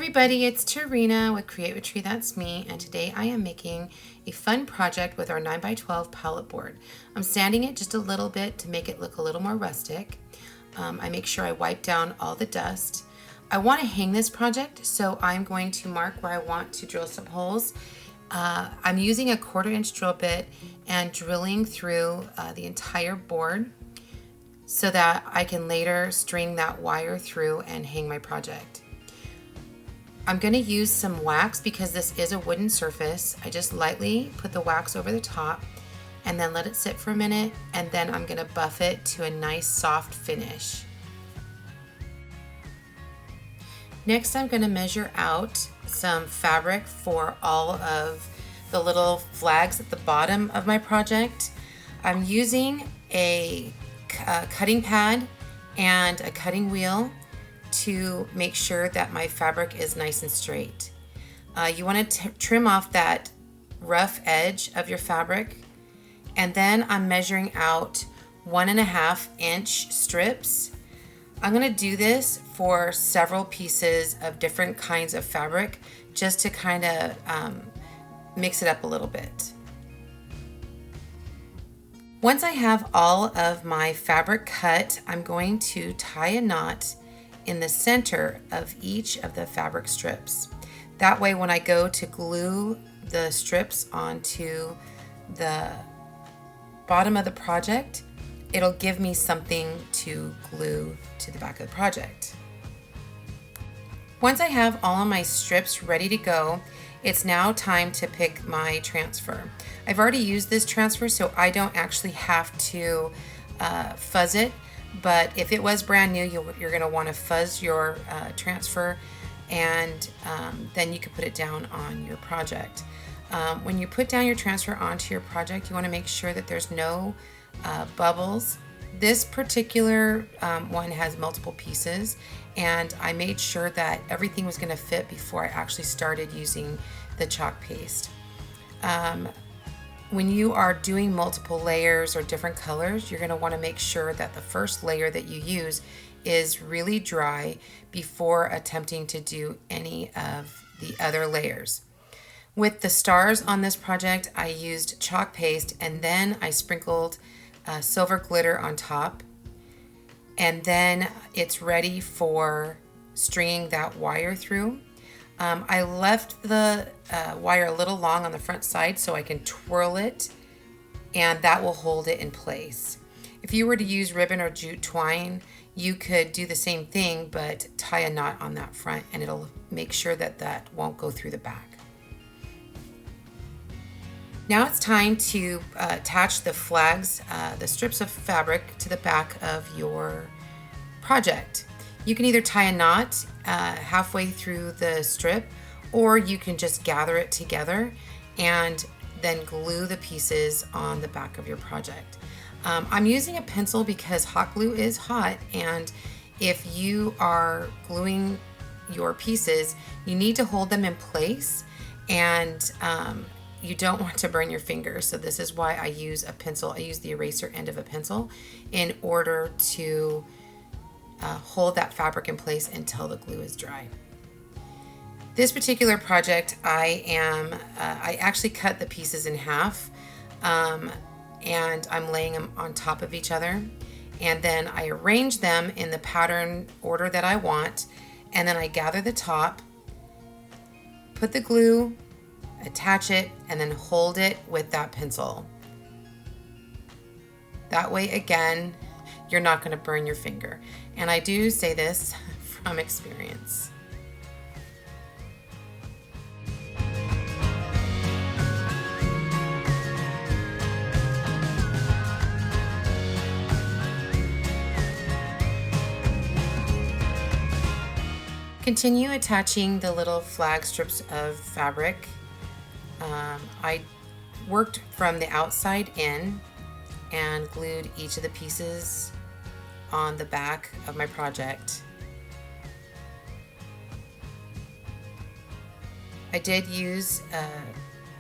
everybody, it's Tarina with Create with Tree, that's me, and today I am making a fun project with our 9x12 pallet board. I'm sanding it just a little bit to make it look a little more rustic. I make sure I wipe down all the dust. I want to hang this project, so I'm going to mark where I want to drill some holes. I'm using a 1/4 inch drill bit and drilling through the entire board so that I can later string that wire through and hang my project. I'm going to use some wax because this is a wooden surface. I just lightly put the wax over the top and then let it sit for a minute, and then I'm going to buff it to a nice soft finish. Next, I'm going to measure out some fabric for all of the little flags at the bottom of my project. I'm using a cutting pad and a cutting wheel to make sure that my fabric is nice and straight. You want to trim off that rough edge of your fabric, and then I'm measuring out 1.5 inch strips. I'm going to do this for several pieces of different kinds of fabric just to kind of mix it up a little bit. Once I have all of my fabric cut, I'm going to tie a knot in the center of each of the fabric strips. That way, when I go to glue the strips onto the bottom of the project, it'll give me something to glue to the back of the project. Once I have all of my strips ready to go, it's now time to pick my transfer. I've already used this transfer, so I don't actually have to fuzz it. But if it was brand new, you're going to want to fuzz your transfer, and then you can put it down on your project. When you put down your transfer onto your project, you want to make sure that there's no bubbles. This particular one has multiple pieces, and I made sure that everything was going to fit before I actually started using the chalk paste. When you are doing multiple layers or different colors, you're going to want to make sure that the first layer that you use is really dry before attempting to do any of the other layers. With the stars on this project, I used chalk paste, and then I sprinkled silver glitter on top, and then it's ready for stringing that wire through. I left the wire a little long on the front side so I can twirl it, and that will hold it in place. If you were to use ribbon or jute twine, you could do the same thing, but tie a knot on that front, and it'll make sure that that won't go through the back. Now it's time to attach the flags, the strips of fabric, to the back of your project. You can either tie a knot halfway through the strip, or you can just gather it together and then glue the pieces on the back of your project. I'm using a pencil because hot glue is hot, and if you are gluing your pieces, you need to hold them in place, and you don't want to burn your fingers. So this is why I use a pencil. I use the eraser end of a pencil in order to hold that fabric in place until the glue is dry. This particular project, I actually cut the pieces in half, and I'm laying them on top of each other, and then I arrange them in the pattern order that I want, and then I gather the top, put the glue, attach it, and then hold it with that pencil. That way, again, you're not going to burn your finger. And I do say this from experience. Continue attaching the little flag strips of fabric. I worked from the outside in and glued each of the pieces on the back of my project. I did use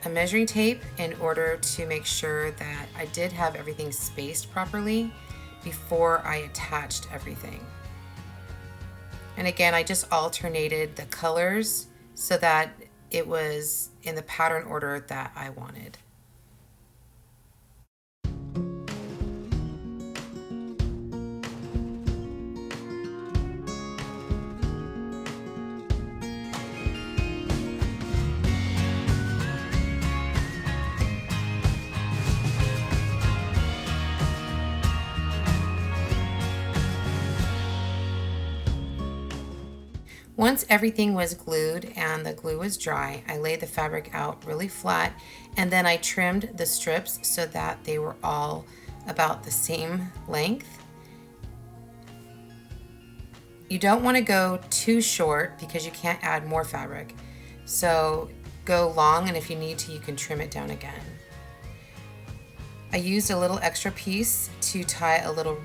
a measuring tape in order to make sure that I did have everything spaced properly before I attached everything. And again, I just alternated the colors so that it was in the pattern order that I wanted. Once everything was glued and the glue was dry, I laid the fabric out really flat and then I trimmed the strips so that they were all about the same length. You don't want to go too short because you can't add more fabric. So go long, and if you need to, you can trim it down again. I used a little extra piece to tie a little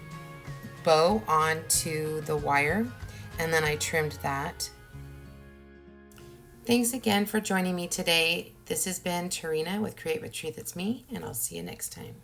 bow onto the wire, and then I trimmed that. Thanks again for joining me today. This has been Tarina with Create with Truth. It's me, and I'll see you next time.